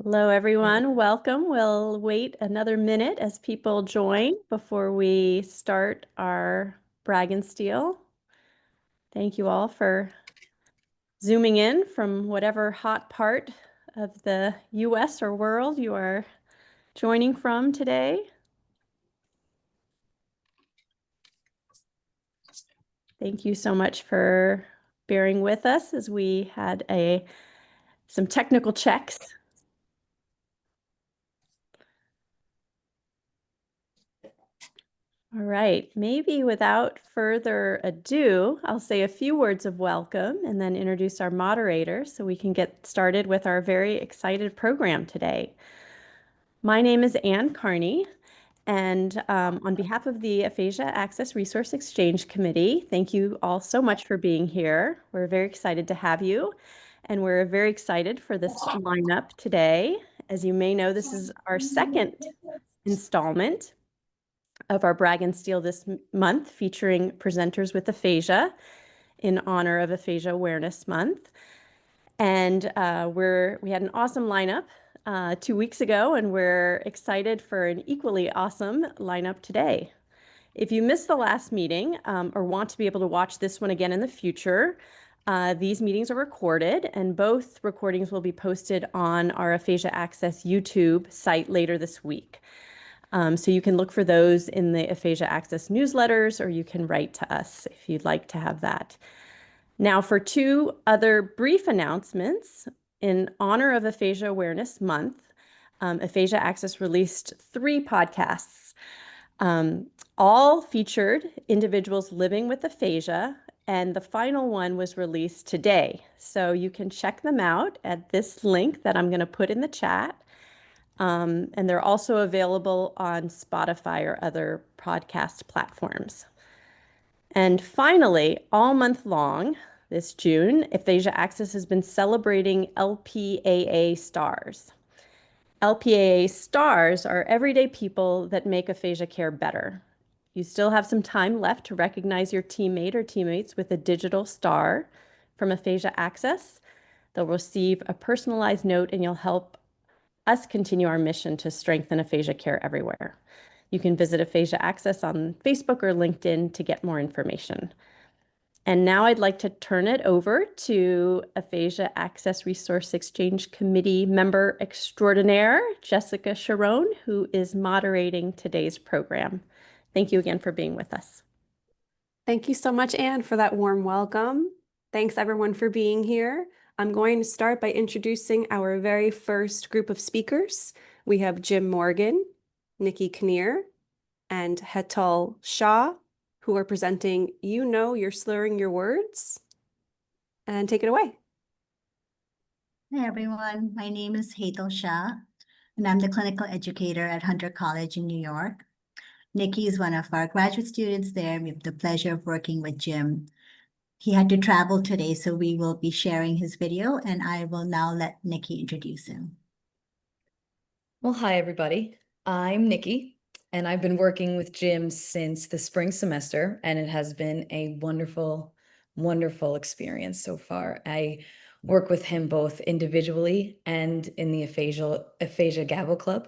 Hello, everyone. Welcome. We'll wait another minute as people join before we start our brag and steal. Thank you all for zooming in from whatever hot part of the US or world you are joining from today. Thank you so much for bearing with us as we had some technical checks. All right, maybe without further ado, I'll say a few words of welcome and then introduce our moderator so we can get started with our very excited program today. My name is Ann Carney, and on behalf of the Aphasia Access Resource Exchange Committee, thank you all so much for being here. We're very excited to have you, and we're very excited for this lineup today. As you may know, this is our second installment of our Brag and Steal this month, featuring presenters with aphasia in honor of Aphasia Awareness Month. And we had an awesome lineup 2 weeks ago, and we're excited for an equally awesome lineup today. If you missed the last meeting or want to be able to watch this one again in the future, these meetings are recorded, and both recordings will be posted on our Aphasia Access YouTube site later this week. So you can look for those in the Aphasia Access newsletters, or you can write to us if you'd like to have that. Now, for two other brief announcements, in honor of Aphasia Awareness Month, Aphasia Access released 3 podcasts, all featured individuals living with aphasia, and the final one was released today. So you can check them out at this link that I'm going to put in the chat. And they're also available on Spotify or other podcast platforms. And finally, all month long this June, Aphasia Access has been celebrating LPAA stars. LPAA stars are everyday people that make aphasia care better. You still have some time left to recognize your teammate or teammates with a digital star from Aphasia Access. They'll receive a personalized note, and you'll help us continue our mission to strengthen aphasia care everywhere. You can visit Aphasia Access on Facebook or LinkedIn to get more information. And now I'd like to turn it over to Aphasia Access Resource Exchange Committee member extraordinaire, Jessica Sharon, who is moderating today's program. Thank you again for being with us. Thank you so much, Anne, for that warm welcome. Thanks everyone for being here. I'm going to start by introducing our very first group of speakers. We have Jim Morgan, Nikki Kinnear, and Hetal Shah, who are presenting You Know You're Slurring Your Words. And take it away. Hey everyone, my name is Hetal Shah, and I'm the clinical educator at Hunter College in New York. Nikki is one of our graduate students there. We have the pleasure of working with Jim. He had to travel today, so we will be sharing his video, and I will now let Nikki introduce him. Well, hi everybody. I'm Nikki, and I've been working with Jim since the spring semester, and it has been a wonderful, wonderful experience so far. I work with him both individually and in the Aphasia Gavel Club,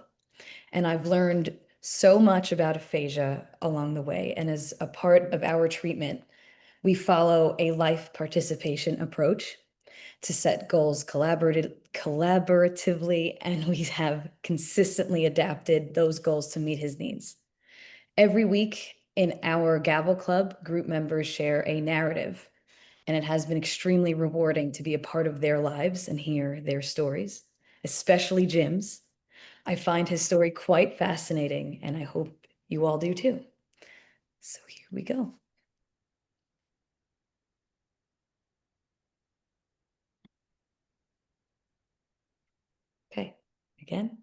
and I've learned so much about aphasia along the way. And as a part of our treatment, we follow a life participation approach to set goals collaboratively, and we have consistently adapted those goals to meet his needs. Every week in our Gavel Club, group members share a narrative, and it has been extremely rewarding to be a part of their lives and hear their stories, especially Jim's. I find his story quite fascinating, and I hope you all do too. So here we go. Okay, again,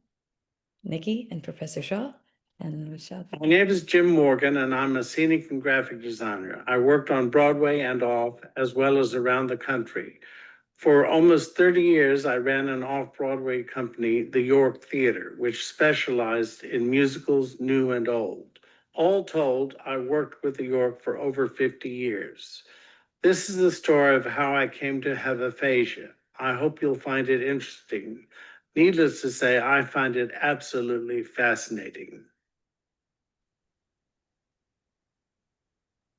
Nikki and Professor Shaw and Michelle. My name is Jim Morgan, and I'm a scenic and graphic designer. I worked on Broadway and off, as well as around the country. For almost 30 years, I ran an off-Broadway company, the York Theater, which specialized in musicals, new and old. All told, I worked with the York for over 50 years. This is the story of how I came to have aphasia. I hope you'll find it interesting. Needless to say, I find it absolutely fascinating.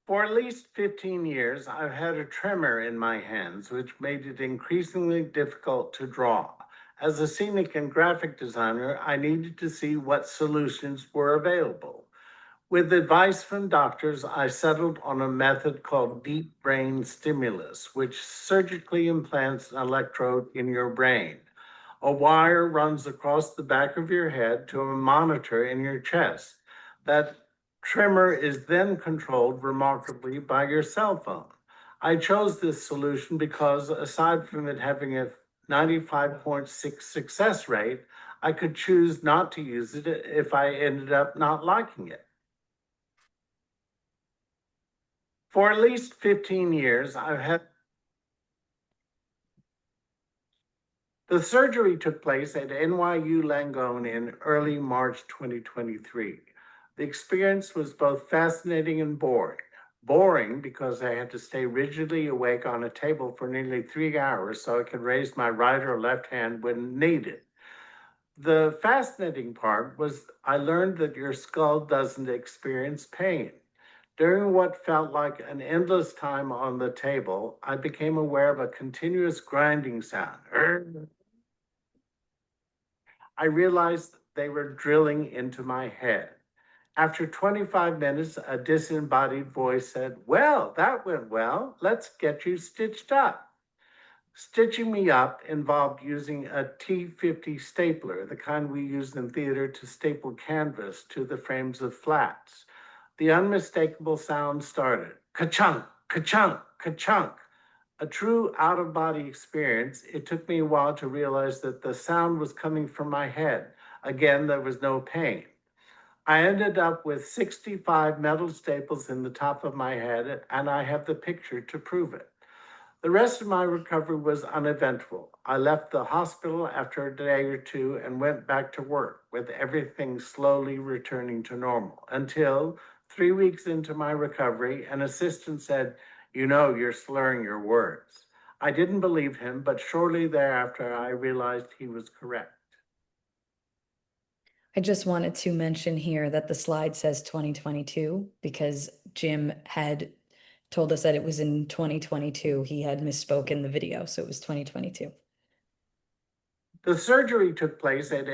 For at least 15 years, I've had a tremor in my hands, which made it increasingly difficult to draw. As a scenic and graphic designer, I needed to see what solutions were available. With advice from doctors, I settled on a method called deep brain stimulus, which surgically implants an electrode in your brain. A wire runs across the back of your head to a monitor in your chest. That tremor is then controlled remarkably by your cell phone. I chose this solution because, aside from it having a 95.6 success rate, I could choose not to use it if I ended up not liking it. For at least 15 years, I've had the surgery took place at NYU Langone in early March 2023. The experience was both fascinating and boring. Boring because I had to stay rigidly awake on a table for nearly 3 hours so I could raise my right or left hand when needed. The fascinating part was I learned that your skull doesn't experience pain. During what felt like an endless time on the table, I became aware of a continuous grinding sound. I realized they were drilling into my head. After 25 minutes, a disembodied voice said, "Well, that went well. Let's get you stitched up." Stitching me up involved using a T50 stapler, the kind we use in theater to staple canvas to the frames of flats. The unmistakable sound started. Ka-chunk, ka-chunk, ka-chunk. A true out-of-body experience. It took me a while to realize that the sound was coming from my head. Again, there was no pain. I ended up with 65 metal staples in the top of my head, and I have the picture to prove it. The rest of my recovery was uneventful. I left the hospital after a day or two and went back to work, with everything slowly returning to normal until 3 weeks into my recovery, an assistant said, "You know, you're slurring your words." I didn't believe him, but shortly thereafter, I realized he was correct. I just wanted to mention here that the slide says 2022 because Jim had told us that it was in 2022. He had misspoke in the video, so it was 2022. The surgery took place at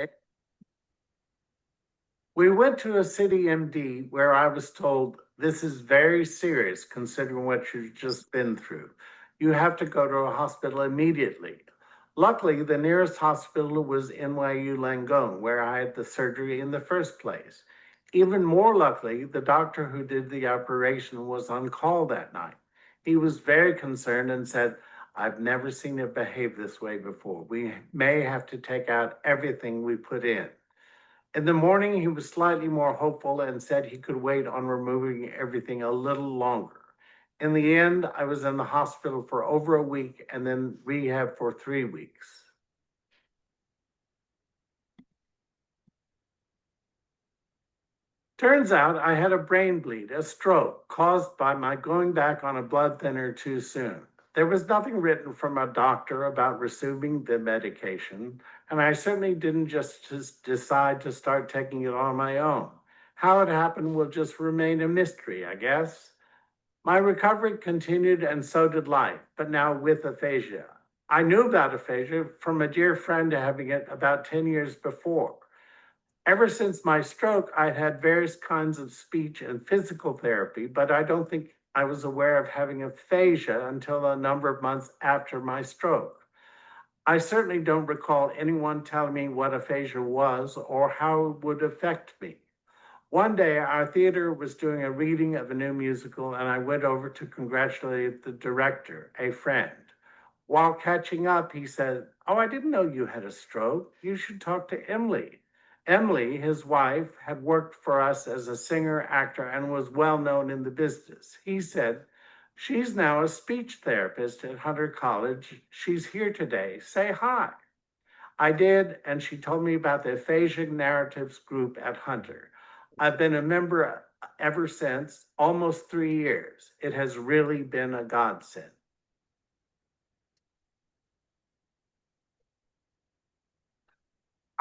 We went to a city MD where I was told, "This is very serious considering what you've just been through. You have to go to a hospital immediately." Luckily, the nearest hospital was NYU Langone, where I had the surgery in the first place. Even more luckily, the doctor who did the operation was on call that night. He was very concerned and said, "I've never seen it behave this way before. We may have to take out everything we put in." In the morning, he was slightly more hopeful and said he could wait on removing everything a little longer. In the end, I was in the hospital for over a week and then rehab for 3 weeks. Turns out I had a brain bleed, a stroke, caused by my going back on a blood thinner too soon. There was nothing written from a doctor about resuming the medication, and I certainly didn't just decide to start taking it on my own. How it happened will just remain a mystery, I guess. My recovery continued, and so did life, but now with aphasia. I knew about aphasia from a dear friend having it about 10 years before. Ever since my stroke, I'd had various kinds of speech and physical therapy, but I don't think I was aware of having aphasia until a number of months after my stroke. I certainly don't recall anyone telling me what aphasia was or how it would affect me. One day, our theater was doing a reading of a new musical, and I went over to congratulate the director, a friend. While catching up, he said, "Oh, I didn't know you had a stroke. You should talk to Emily." Emily, his wife, had worked for us as a singer, actor, and was well known in the business. He said, "She's now a speech therapist at Hunter College. She's here today. Say hi." I did, and she told me about the Aphasia Narratives group at Hunter. I've been a member ever since, almost 3 years. It has really been a godsend.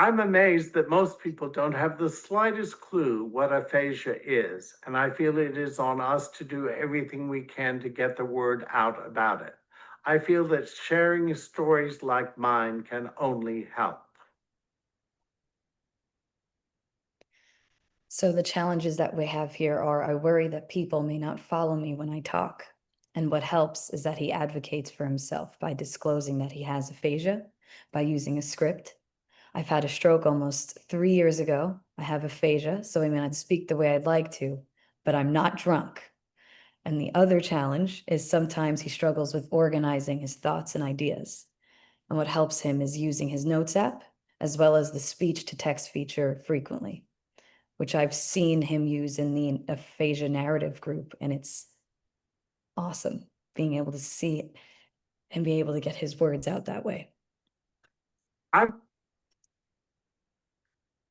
I'm amazed that most people don't have the slightest clue what aphasia is, and I feel it is on us to do everything we can to get the word out about it. I feel that sharing stories like mine can only help. So the challenges that we have here are I worry that people may not follow me when I talk. And what helps is that he advocates for himself by disclosing that he has aphasia, by using a script. I've had a stroke almost 3 years ago. I have aphasia, so I may not speak the way I'd like to, but I'm not drunk. And the other challenge is sometimes he struggles with organizing his thoughts and ideas. And what helps him is using his notes app, as well as the speech to text feature frequently, which I've seen him use in the aphasia narrative group. And it's awesome being able to see it and be able to get his words out that way. I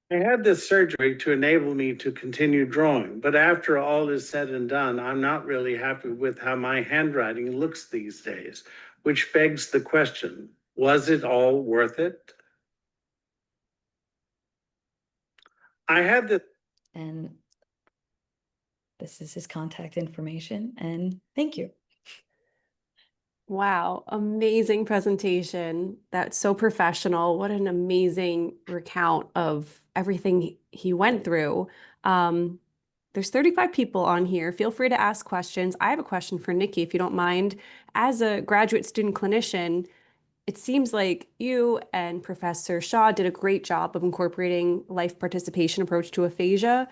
had this surgery to enable me to continue drawing, but after all is said and done, I'm not really happy with how my handwriting looks these days, which begs the question, was it all worth it? I had the And this is his contact information. And thank you. Wow, amazing presentation. That's so professional. What an amazing recount of everything he went through. There's 35 people on here. Feel free to ask questions. I have a question for Nikki, if you don't mind. As a graduate student clinician, it seems like you and Professor Shaw did a great job of incorporating life participation approach to aphasia.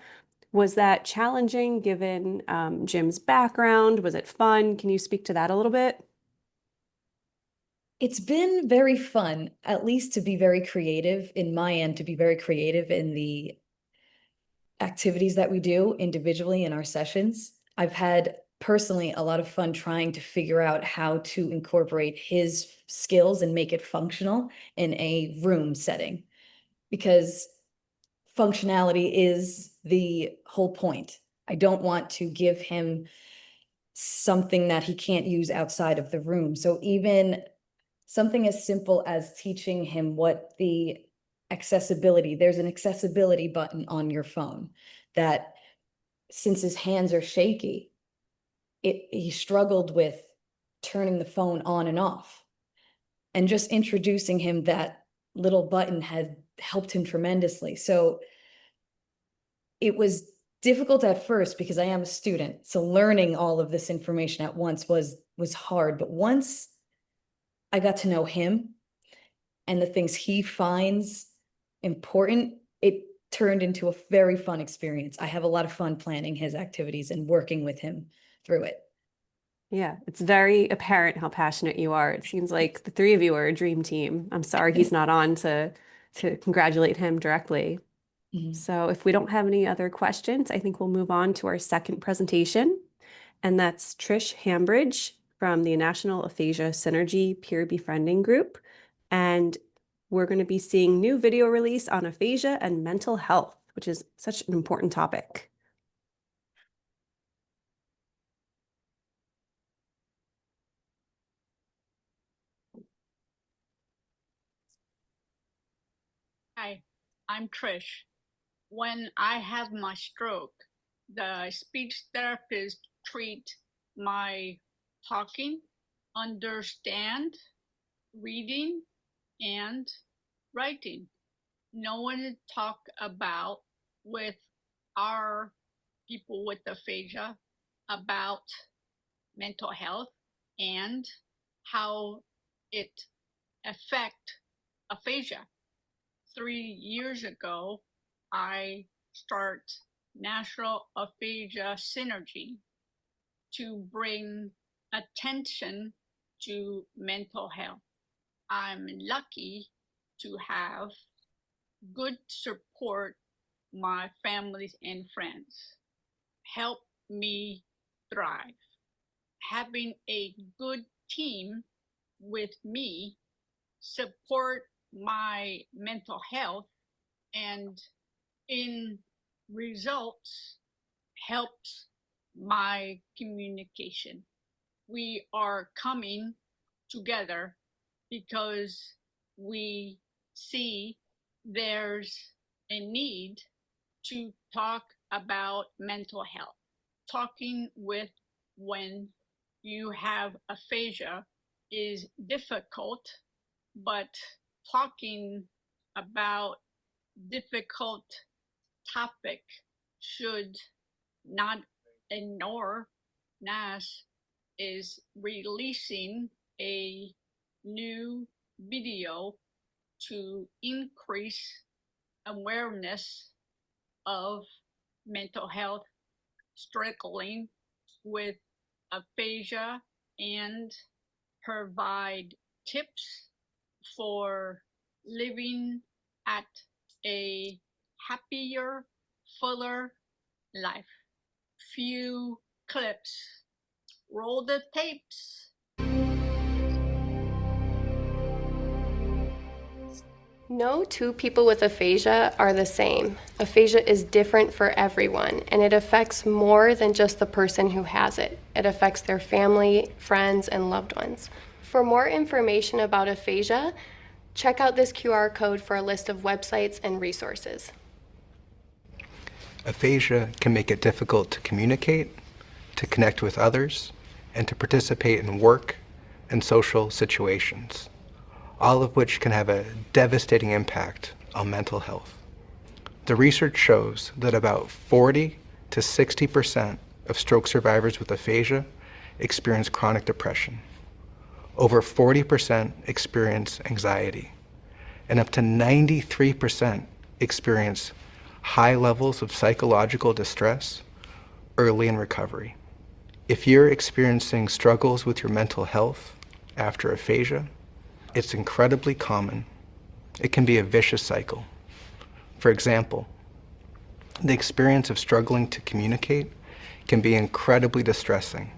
Was that challenging given Jim's background? Was it fun? Can you speak to that a little bit? It's been very fun, at least to be very creative in my end, to be very creative in the activities that we do individually in our sessions. I've had personally a lot of fun trying to figure out how to incorporate his skills and make it functional in a room setting, because functionality is the whole point. I don't want to give him something that he can't use outside of the room. So even something as simple as teaching him what the there's an accessibility button on your phone that, since his hands are shaky, he struggled with turning the phone on and off. And just introducing him that little button had helped him tremendously. So it was difficult at first because I am a student. So learning all of this information at once was hard. But once I got to know him and the things he finds important, it turned into a very fun experience. I have a lot of fun planning his activities and working with him through it. Yeah, it's very apparent how passionate you are. It seems like the three of you are a dream team. I'm sorry he's not on to congratulate him directly. So if we don't have any other questions, I think we'll move on to our second presentation. And that's Trish Hambridge from the National Aphasia Synergy Peer Befriending Group. And we're going to be seeing new video release on aphasia and mental health, which is such an important topic. Hi, I'm Trish. When I had my stroke, the speech therapist treat my talking, understand, reading, and writing. No one talk about with our people with aphasia about mental health and how it affect aphasia. 3 years ago, I start National Aphasia Synergy to bring attention to mental health. I'm lucky to have good support. My family and friends help me thrive. Having a good team with me support my mental health, and in results helps my communication. We are coming together because we see there's a need to talk about mental health. Talking with when you have aphasia is difficult, but talking about difficult topic should not ignore. NAS is releasing a new video to increase awareness of mental health, struggling with aphasia, and provide tips for living at a happier, fuller life. Few clips. Roll the tapes. No two people with aphasia are the same. Aphasia is different for everyone, and it affects more than just the person who has it. It affects their family, friends, and loved ones. For more information about aphasia, check out this QR code for a list of websites and resources. Aphasia can make it difficult to communicate, to connect with others, and to participate in work and social situations, all of which can have a devastating impact on mental health. The research shows that about 40 to 60% of stroke survivors with aphasia experience chronic depression. Over 40% experience anxiety, and up to 93% experience high levels of psychological distress early in recovery. If you're experiencing struggles with your mental health after aphasia, it's incredibly common. It can be a vicious cycle. For example, the experience of struggling to communicate can be incredibly distressing,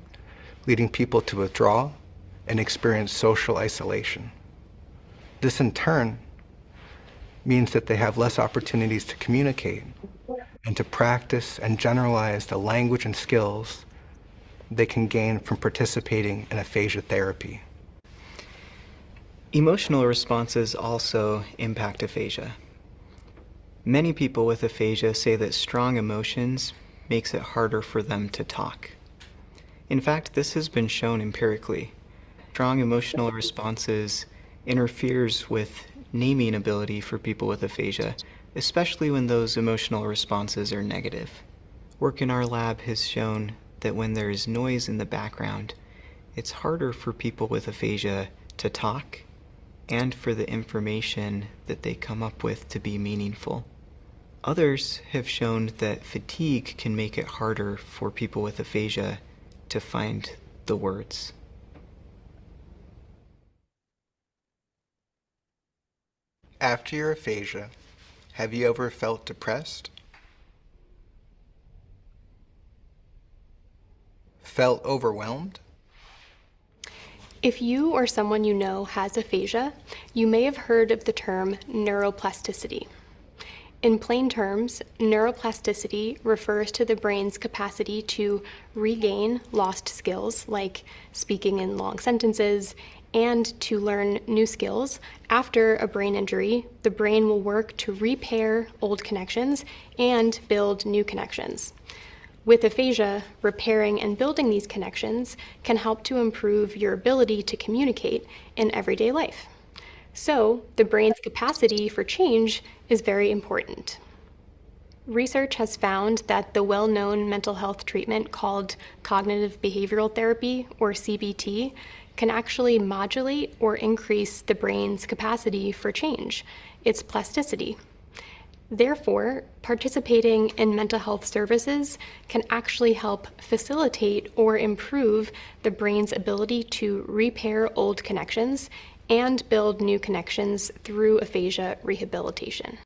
leading people to withdraw and experience social isolation. This in turn means that they have less opportunities to communicate and to practice and generalize the language and skills they can gain from participating in aphasia therapy. Emotional responses also impact aphasia. Many people with aphasia say that strong emotions makes it harder for them to talk. In fact, this has been shown empirically. Strong emotional responses interferes with naming ability for people with aphasia, especially when those emotional responses are negative. Work in our lab has shown that when there is noise in the background, it's harder for people with aphasia to talk and for the information that they come up with to be meaningful. Others have shown that fatigue can make it harder for people with aphasia to find the words. After your aphasia, have you ever felt depressed? Felt overwhelmed? If you or someone you know has aphasia, you may have heard of the term neuroplasticity. In plain terms, neuroplasticity refers to the brain's capacity to regain lost skills like speaking in long sentences and to learn new skills. After a brain injury, the brain will work to repair old connections and build new connections. With aphasia, repairing and building these connections can help to improve your ability to communicate in everyday life. So, the brain's capacity for change is very important. Research has found that the well-known mental health treatment called cognitive behavioral therapy, or CBT, can actually modulate or increase the brain's capacity for change, its plasticity. Therefore, participating in mental health services can actually help facilitate or improve the brain's ability to repair old connections and build new connections through aphasia rehabilitation.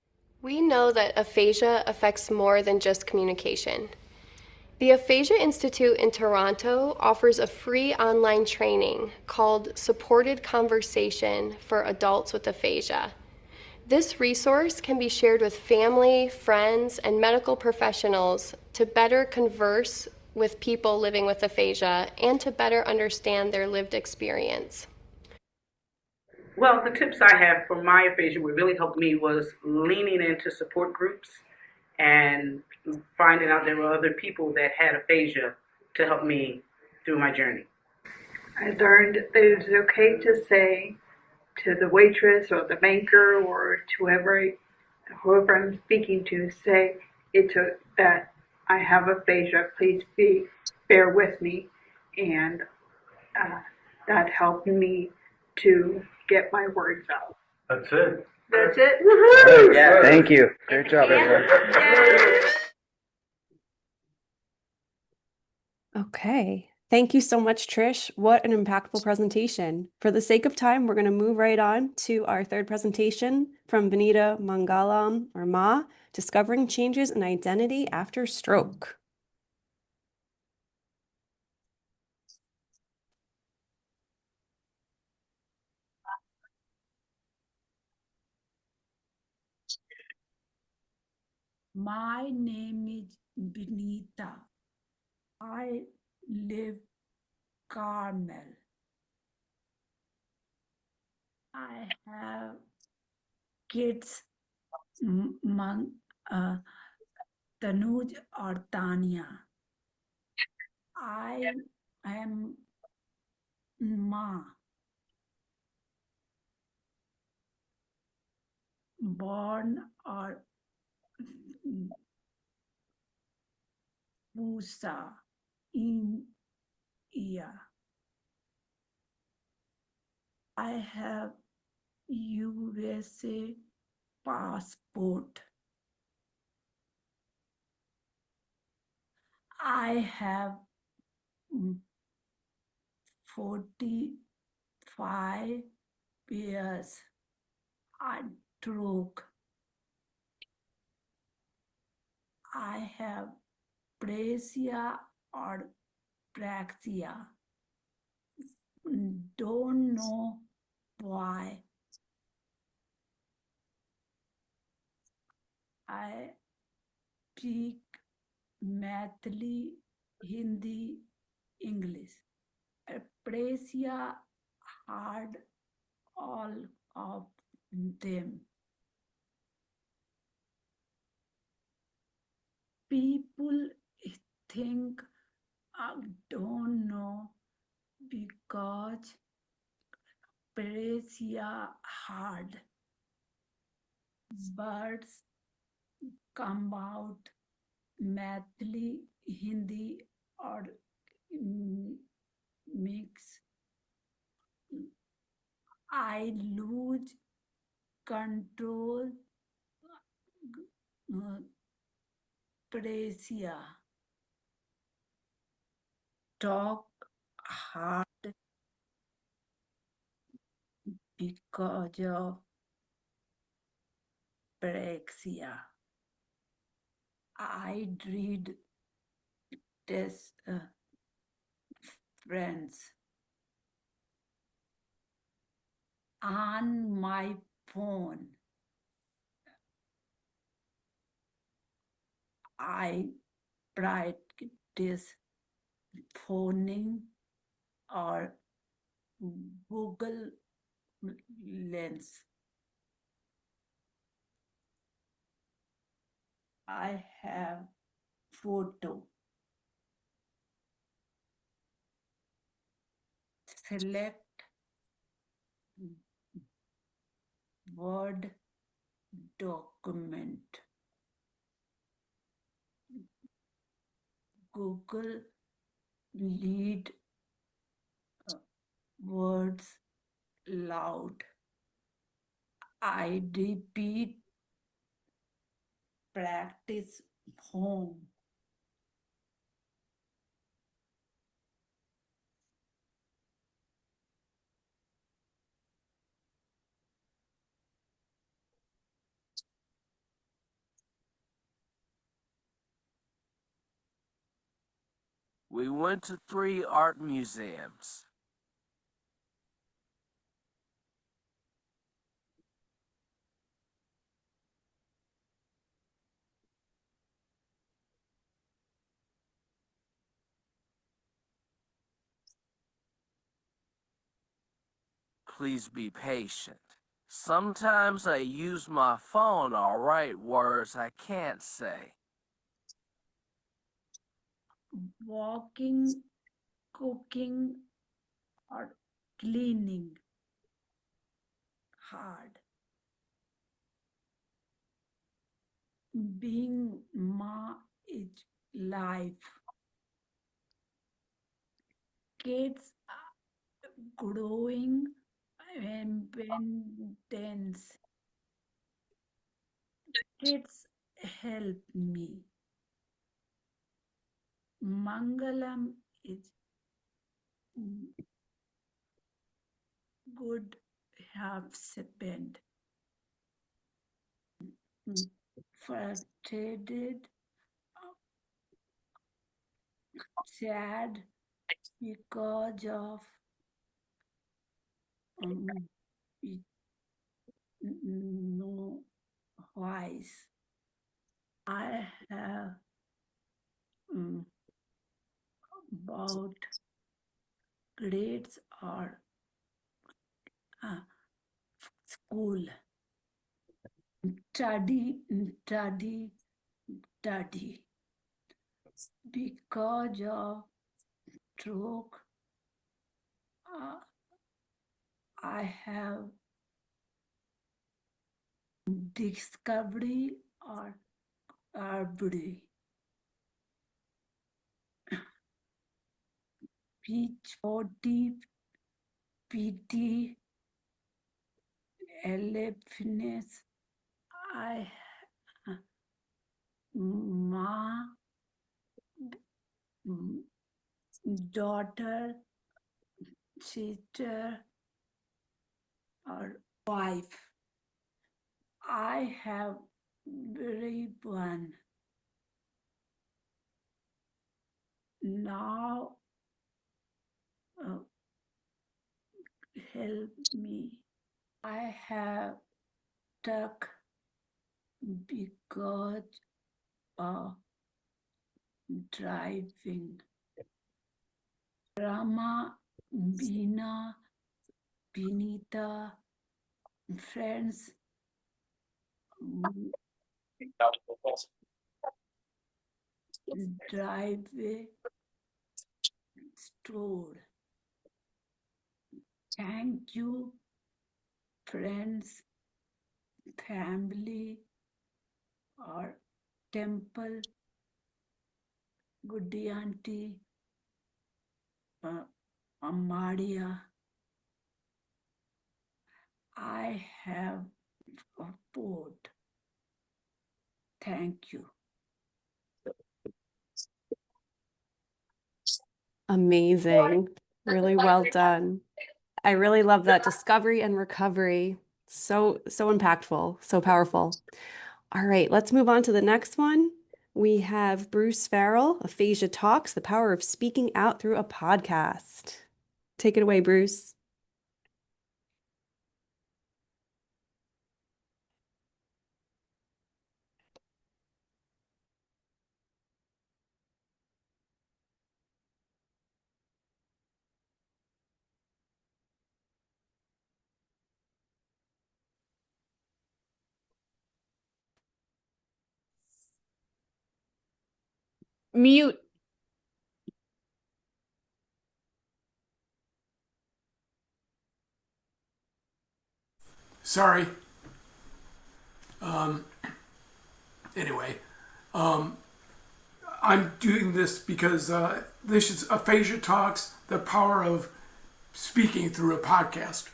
We know that aphasia affects more than just communication. The Aphasia Institute in Toronto offers a free online training called Supported Conversation for Adults with Aphasia. This resource can be shared with family, friends, and medical professionals to better converse with people living with aphasia and to better understand their lived experience. Well, the tips I have for my aphasia, what really helped me was leaning into support groups and finding out there were other people that had aphasia to help me through my journey. I learned that it's okay to say to the waitress or the banker or to whoever I'm speaking to, say that I have aphasia. Please bear with me, and that helped me to get my words out. That's it. That's it. Woohoo! Yeah. Thank you. Great job, everyone. Okay. Thank you so much, Trish. What an impactful presentation. For the sake of time, we're going to move right on to our third presentation from Benita Mangalam, or Ma, Discovering Changes in Identity After Stroke. My name is Benita. I live Carmel. I have kids, Tanuj or Tanya. I am Ma, born or Pusa in India. I have USA passport. I have 45 years. I stroke. I have Aphasia or Praxia. Don't know why. I speak Mathli, Hindi, English. Aphasia hard all of them. People think I don't know because Aphasia hard. Words come out Mathli, Hindi or mix. I lose control. Aphasia. Talk hard because of Praxia. I read this friends on my phone. I practice phoning or Google Lens. I have photo. Select Word document. Google read words loud. I repeat, practice home. We went to 3 art museums. please be patient. Sometimes I use my phone to write words I can't say. Walking, cooking, or cleaning. Hard. Being ma is life. Kids growing independence. Kids help me. Mangalam is good have spent. Frustrated, sad because of it, no wise. I have about grades or school. Study. Because of stroke, I have discovery or arbitrary. Peach 40, PT, LFNS, I ma, daughter, sister, or wife. I have very one. Now help me. I have stuck because of driving. Rama, Bina, Binita, friends, driveway, store. Thank you, friends, family, or temple, good auntie, Amadia. I have a boat. Thank you. Amazing. Really well done. I really love that discovery and recovery. So impactful, so powerful. All right, let's move on to the next one. We have Bruce Farrell, Aphasia Talks, the power of speaking out through a podcast. Take it away, Bruce. Mute. Sorry. Anyway, I'm doing this because this is Aphasia Talks, the power of speaking through a podcast.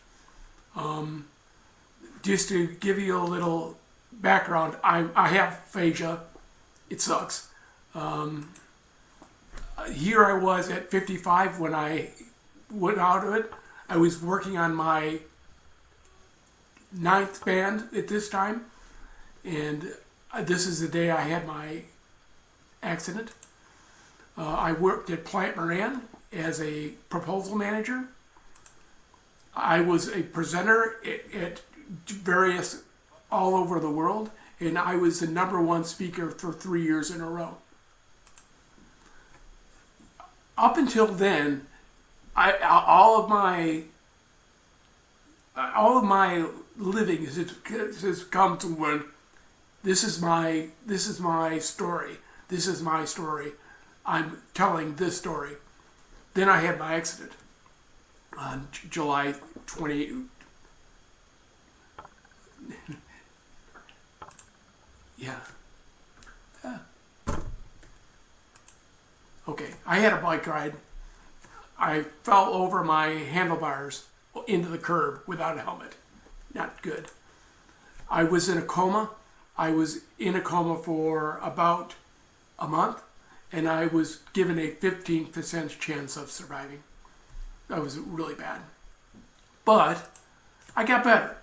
Just to give you a little background, I have aphasia. It sucks. Here I was at 55 when I went out of it. I was working on my 9th band at this time, and this is the day I had my accident. I worked at Plant Moran as a proposal manager. I was a presenter at various all over the world, and I was the #1 speaker for 3 years in a row. Up until then, all of my all of my living has come to when this is my story. This is my story. I'm telling this story. Then I had my accident on July 20. Yeah. Okay, I had a bike ride. I fell over my handlebars into the curb without a helmet. Not good. I was in a coma. I was in a coma for about a month, and I was given a 15% chance of surviving. That was really bad. But I got better.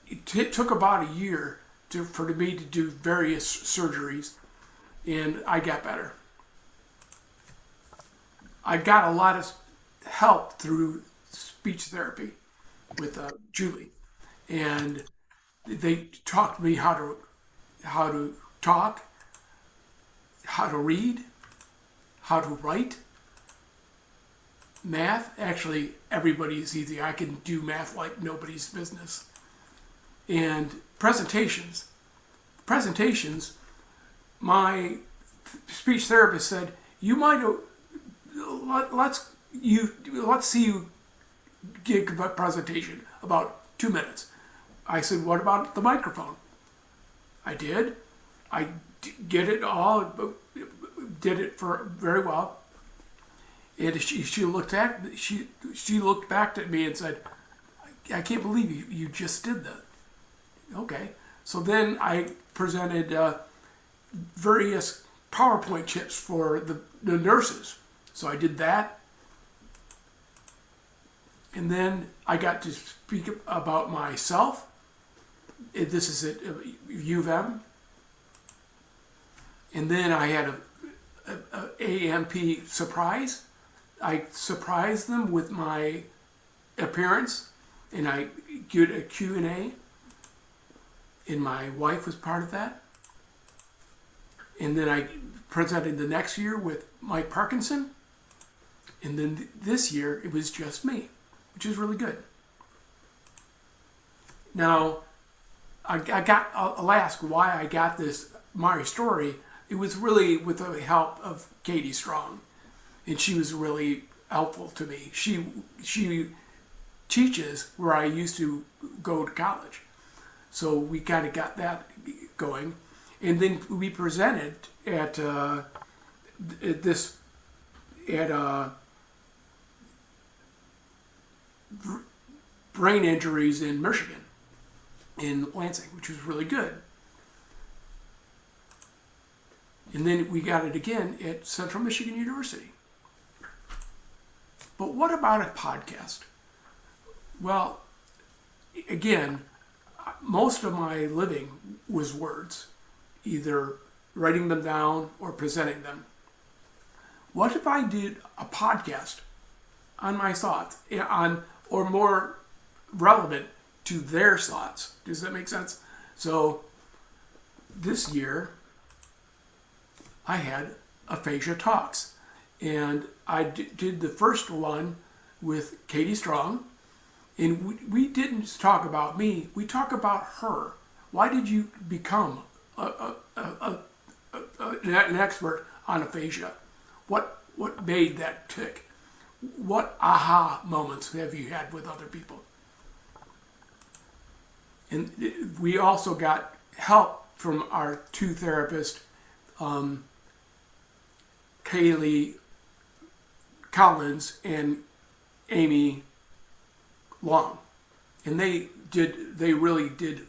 It took about a year for me to do various surgeries, and I got better. I got a lot of help through speech therapy with Julie, and they taught me how to talk, how to read, how to write, math. Actually, everybody's easy. I can do math like nobody's business. And presentations. My speech therapist said, you might let's see you give a presentation about 2 minutes. I said, what about the microphone? I did. I did it all, did it for very well. And she looked back at me and said, I can't believe you just did that. Okay. So then I presented various PowerPoint chips for the nurses. So I did that. And then I got to speak about myself. This is at U of M. And then I had a AMP surprise. I surprised them with my appearance, and I did a Q&A, and my wife was part of that. And then I presented the next year with Mike Parkinson, and then this year it was just me, which is really good. Now, I'll ask why I got this my story. It was really with the help of Katie Strong, and she was really helpful to me. She teaches where I used to go to college, so we kind of got that going, and then we presented at brain injuries in Michigan, in Lansing, which was really good. And then we got it again at Central Michigan University. But what about a podcast? Well, again, most of my living was words, either writing them down or presenting them. What if I did a podcast on my thoughts, or more relevant to their thoughts? Does that make sense? So this year, I had Aphasia Talks, and I did the first one with Katie Strong, and we didn't talk about me, we talk about her. Why did you become an expert on aphasia? What made that tick? What aha moments have you had with other people? And we also got help from our two therapists, Kaylee Collins and Amy Long, and they really did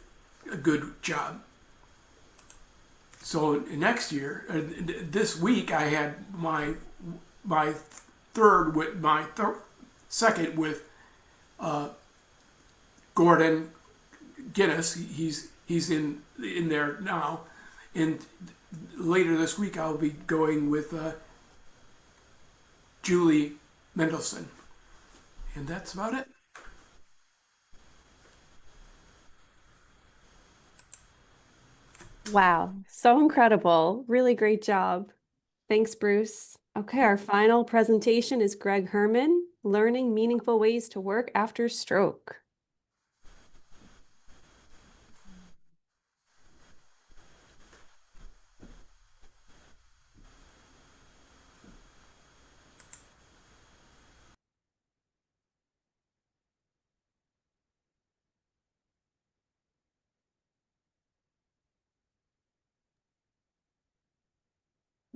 a good job. So next year, this week, I had my second with Gordon Guinness. He's in there now, and later this week I'll be going with Julie Mendelson, and that's about it. Wow, so incredible. Really great job. Thanks, Bruce. Okay, our final presentation is Greg Herman, Learning Meaningful Ways to Work After Stroke.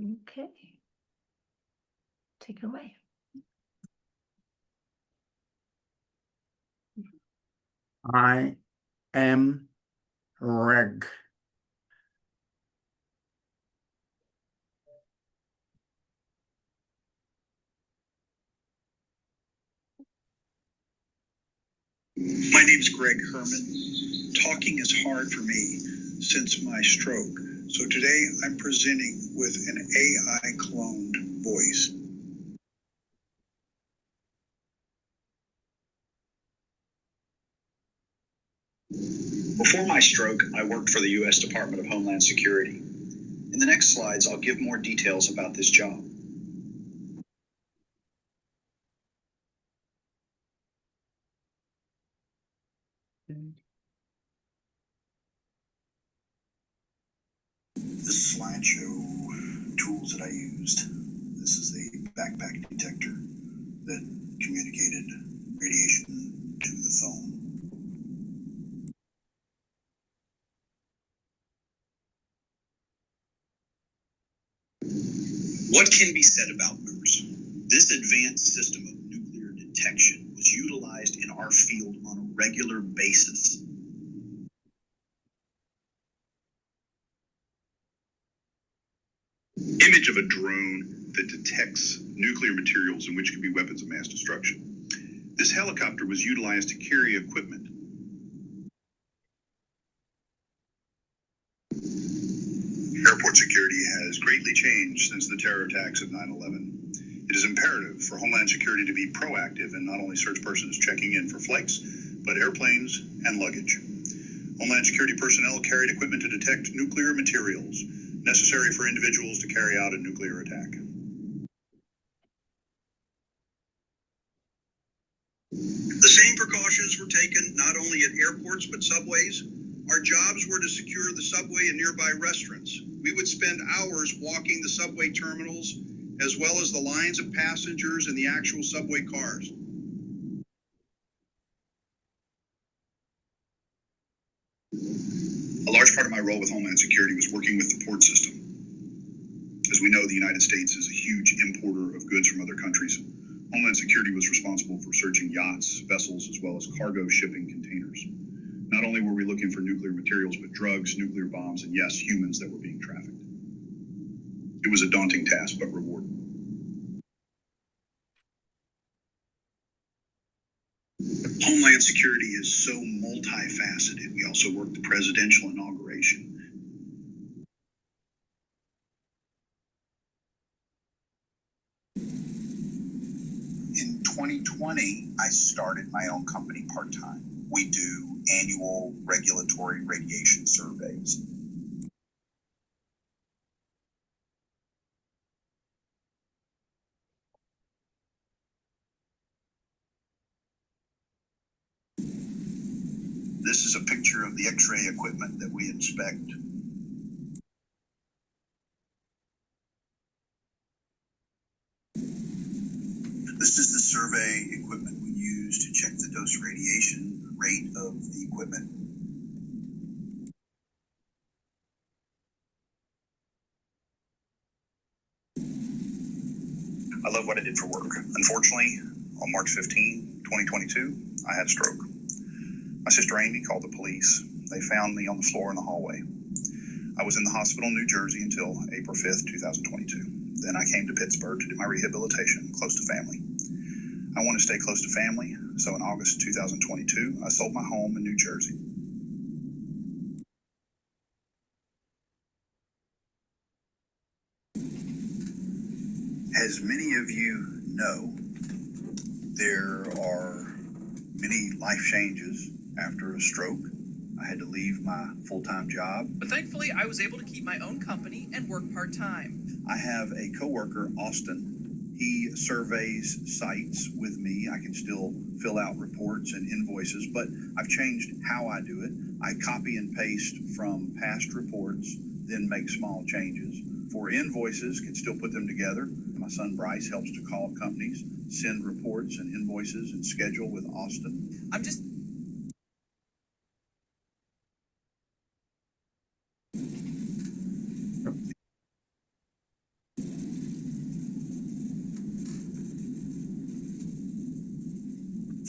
Okay. Take it away. I am Reg. My name's Greg Herman. Talking is hard for me since my stroke. So today I'm presenting with an AI cloned voice. Before my stroke, I worked for the U.S. Department of Homeland Security. In the next slides, I'll give more details about this job. This slideshow tools that I used. This is a backpack detector that communicated radiation to the phone. What can be said about MERS? This advanced system of nuclear detection was utilized in our field on a regular basis. Image of a drone that detects nuclear materials in which could be weapons of mass destruction. This helicopter was utilized to carry equipment. Airport security has greatly changed since the terror attacks of 9/11. It is imperative for Homeland Security to be proactive and not only search persons checking in for flights, but airplanes and luggage. Homeland Security personnel carried equipment to detect nuclear materials necessary for individuals to carry out a nuclear attack. The same precautions were taken not only at airports but subways. Our jobs were to secure the subway and nearby restaurants. We would spend hours walking the subway terminals as well as the lines of passengers in the actual subway cars. A large part of my role with Homeland Security was working with the port system. As we know, the United States is a huge importer of goods from other countries. Homeland Security was responsible for searching yachts, vessels, as well as cargo shipping containers. Not only were we looking for nuclear materials, but drugs, nuclear bombs, and yes, humans that were being trafficked. It was a daunting task, but rewarding. Homeland Security is so multifaceted. We also worked the presidential inauguration. In 2020, I started my own company part-time. We do annual regulatory radiation surveys. This is a picture of the X-ray equipment that we inspect. This is the survey equipment we use to check the dose radiation rate of the equipment. I love what I did for work. Unfortunately, on March 15, 2022, I had a stroke. My sister Amy called the police. They found me on the floor in the hallway. I was in the hospital in New Jersey until April 5th, 2022. Then I came to Pittsburgh to do my rehabilitation close to family. I want to stay close to family, so in August 2022, I sold my home in New Jersey. As many of you know, there are many life changes after a stroke. I had to leave my full-time job. But thankfully, I was able to keep my own company and work part-time. I have a coworker, Austin. He surveys sites with me. I can still fill out reports and invoices, but I've changed how I do it. I copy and paste from past reports, then make small changes. For invoices, can still put them together. My son Bryce helps to call companies, send reports and invoices, and schedule with Austin. I'm just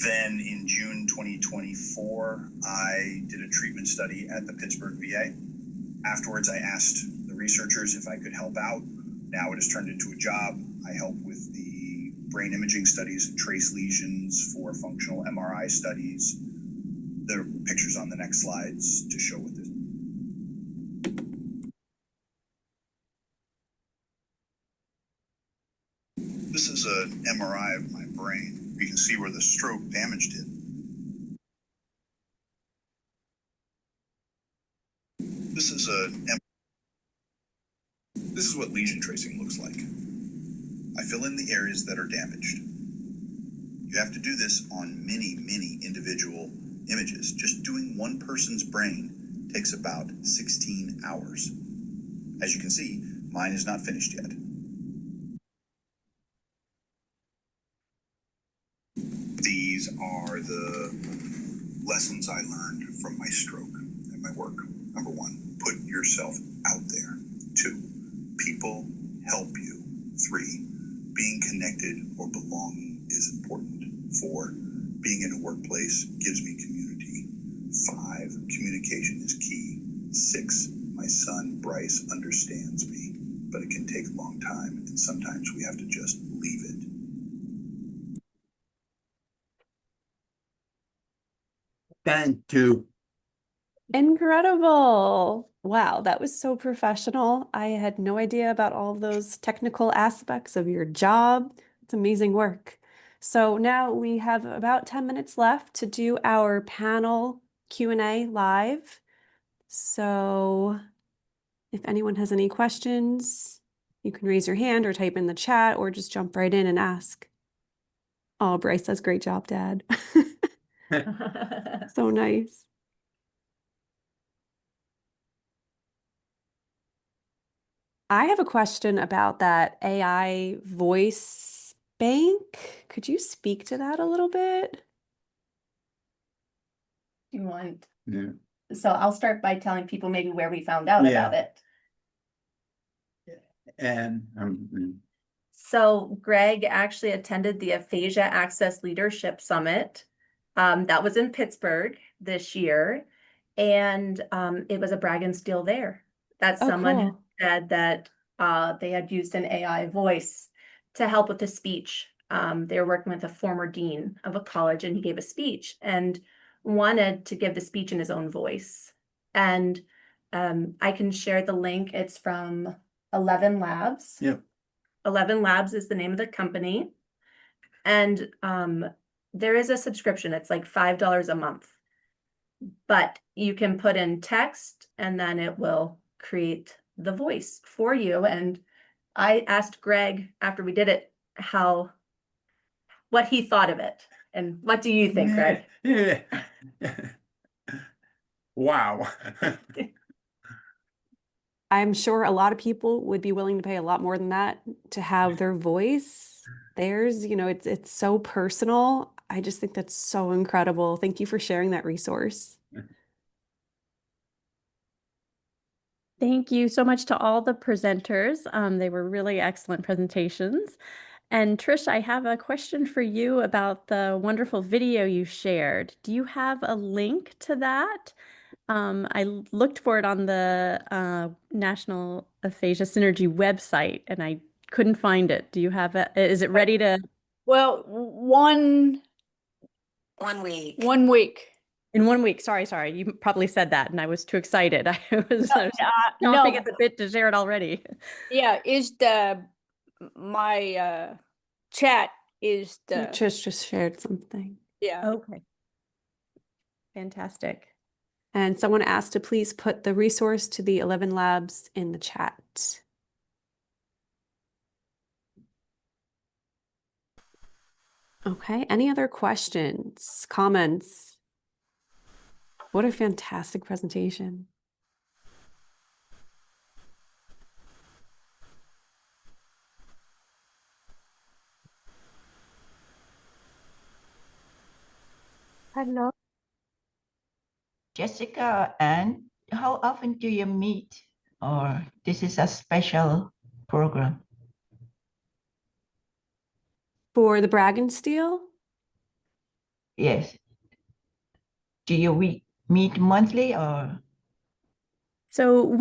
Then in June 2024, I did a treatment study at the Pittsburgh VA. Afterwards, I asked the researchers if I could help out. Now it has turned into a job. I help with the brain imaging studies and trace lesions for functional MRI studies. There are pictures on the next slides to show what this. This is an MRI of my brain. You can see where the stroke damaged it. This is what lesion tracing looks like. I fill in the areas that are damaged. You have to do this on many, many individual images. Just doing one person's brain takes about 16 hours. As you can see, mine is not finished yet. These are the lessons I learned from my stroke and my work. Number 1, put yourself out there. 2, people help you. 3, being connected or belonging is important. 4, being in a workplace gives me community. 5, communication is key. 6, my son Bryce understands me, but it can take a long time, and sometimes we have to just leave it. Thank you. Incredible. Wow, that was so professional. I had no idea about all those technical aspects of your job. It's amazing work. So now we have about 10 minutes left to do our panel Q&A live. So if anyone has any questions, you can raise your hand or type in the chat or just jump right in and ask. Oh, Bryce says, great job, Dad. So nice. I have a question about that AI voice bank. Could you speak to that a little bit? You want? Yeah. So I'll start by telling people maybe where we found out about it. And So Greg actually attended the Aphasia Access Leadership Summit. That was in Pittsburgh this year. And it was a brag and steal there that someone had said that they had used an AI voice to help with the speech. They were working with a former dean of a college, and he gave a speech and wanted to give the speech in his own voice. And I can share the link. It's from 11 Labs. Yep. 11 Labs is the name of the company. And there is a subscription. It's like $5 a month. But you can put in text and then it will create the voice for you. And I asked Greg after we did it what he thought of it. And what do you think, Greg? Yeah. Wow. I'm sure a lot of people would be willing to pay a lot more than that to have their voice. Theirs, it's so personal. I just think that's so incredible. Thank you for sharing that resource. Thank you so much to all the presenters. They were really excellent presentations. And Trish, I have a question for you about the wonderful video you shared. Do you have a link to that? I looked for it on the National Aphasia Synergy website, and I couldn't find it. Do you have it? Is it ready to? Well, 1 week. 1 week. In 1 week. Sorry. You probably said that, and I was too excited. I was No. chomping at the bit to share it already. Yeah, my chat is the. Trish just shared something. Yeah. Okay. Fantastic. And someone asked to please put the resource to the 11 Labs in the chat. Okay, any other questions, comments? What a fantastic presentation. Hello. Jessica, and how often do you meet? Or this is a special program? For the Bragg and Steel? Yes. Do you meet monthly or? So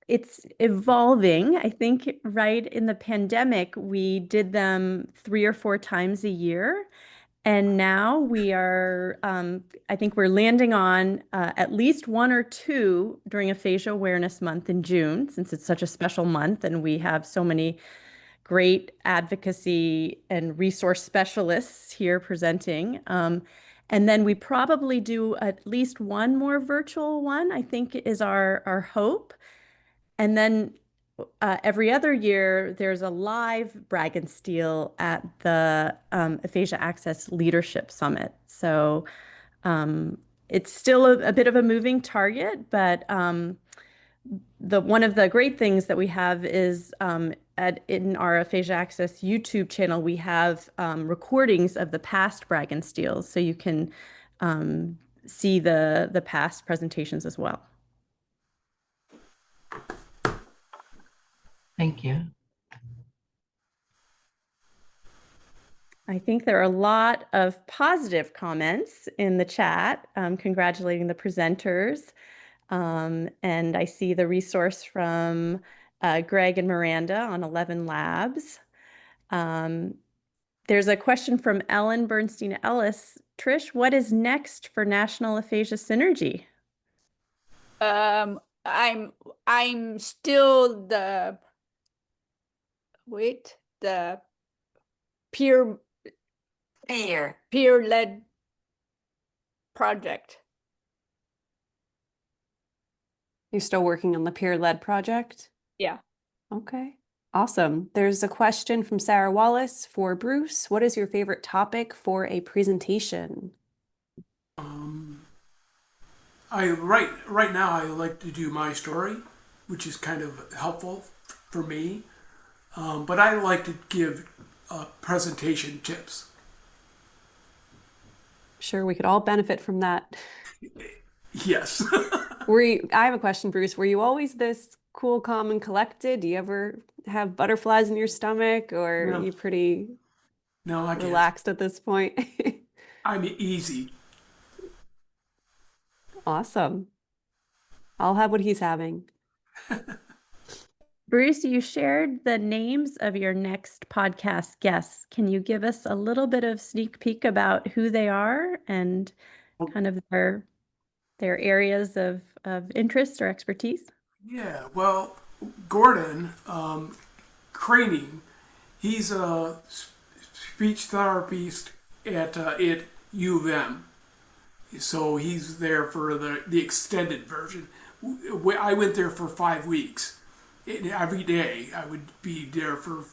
it's evolving. I think right in the pandemic, we did them 3 or 4 times a year. And now I think we're landing on at least 1 or 2 during Aphasia Awareness Month in June, since it's such a special month and we have so many great advocacy and resource specialists here presenting. And then we probably do at least one more virtual one, I think is our hope. And then every other year, there's a live Bragg and Steel at the Aphasia Access Leadership Summit. So it's still a bit of a moving target, but one of the great things that we have is in our Aphasia Access YouTube channel, we have recordings of the past Bragg and Steels, so you can see the past presentations as well. Thank you. I think there are a lot of positive comments in the chat, congratulating the presenters. And I see the resource from Greg and Miranda on 11 Labs. There's a question from Ellen Bernstein Ellis. Trish, what is next for National Aphasia Synergy? I'm still the peer-led project. You're still working on the peer-led project? Yeah. Okay. Awesome. There's a question from Sarah Wallace for Bruce. What is your favorite topic for a presentation? Right now I like to do my story, which is kind of helpful for me. But I like to give presentation tips. Sure, we could all benefit from that. Yes. I have a question, Bruce. Were you always this cool, calm, and collected? Do you ever have butterflies in your stomach, or No. are you pretty relaxed at this point? I'm easy. Awesome. I'll have what he's having. Bruce, you shared the names of your next podcast guests. Can you give us a little bit of sneak peek about who they are and kind of their areas of interest or expertise? Yeah, well, Gordon Craning, he's a speech therapist at U of M. So he's there for the extended version. I went there for 5 weeks. Every day I would be there for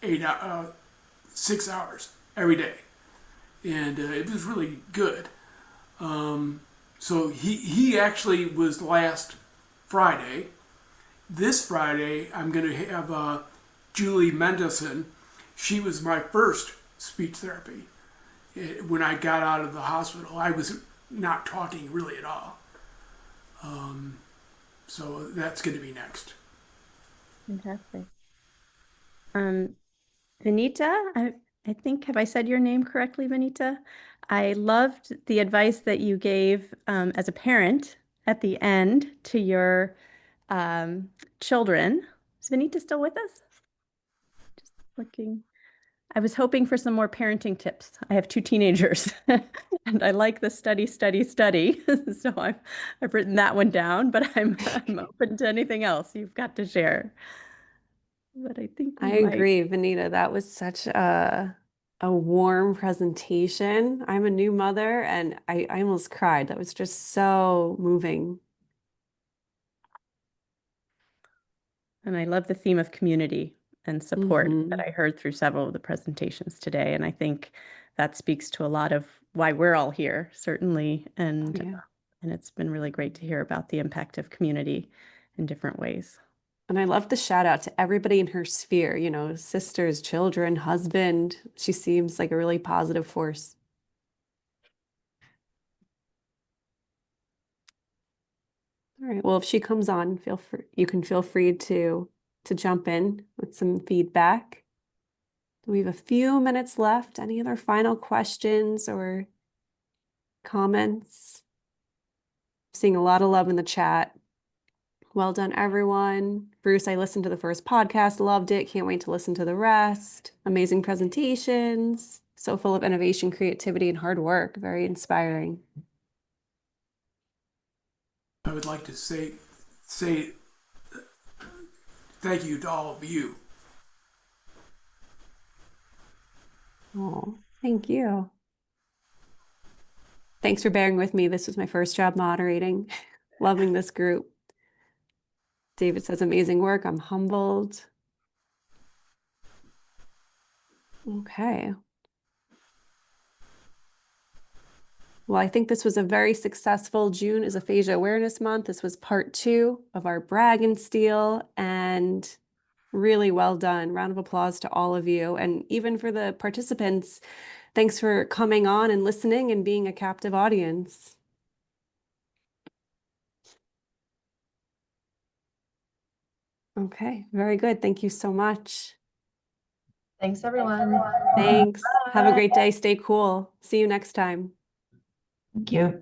6 hours every day. And it was really good. So he actually was last Friday. This Friday, I'm going to have Julie Mendelson. She was my first speech therapy. When I got out of the hospital, I was not talking really at all. So that's going to be next. Fantastic. Vanita, I think, have I said your name correctly, Vanita? I loved the advice that you gave as a parent at the end to your children. Is Vanita still with us? Just looking. I was hoping for some more parenting tips. I have 2 teenagers and I like the study. So I've written that one down, but I'm open to anything else you've got to share. But I think I agree, Vanita. That was such a warm presentation. I'm a new mother and I almost cried. That was just so moving. And I love the theme of community and support that I heard through several of the presentations today. And I think that speaks to a lot of why we're all here, certainly. And it's been really great to hear about the impact of community in different ways. And I love the shout out to everybody in her sphere, sisters, children, husband. She seems like a really positive force. All right. Well, if she comes on, you can feel free to jump in with some feedback. We have a few minutes left. Any other final questions or comments? Seeing a lot of love in the chat. Well done, everyone. Bruce, I listened to the first podcast, loved it. Can't wait to listen to the rest. Amazing presentations. So full of innovation, creativity, and hard work. Very inspiring. I would like to say thank you to all of you. Oh, thank you. Thanks for bearing with me. This was my first job moderating. Loving this group. David says amazing work. I'm humbled. Okay. Well, I think this was a very successful June is Aphasia Awareness Month. This was part 2 of our brag and steal, and really well done. Round of applause to all of you. And even for the participants, thanks for coming on and listening and being a captive audience. Okay, very good. Thank you so much. Thanks, everyone. Thanks. Have a Bye. great day. Stay cool. See you next time. Thank you.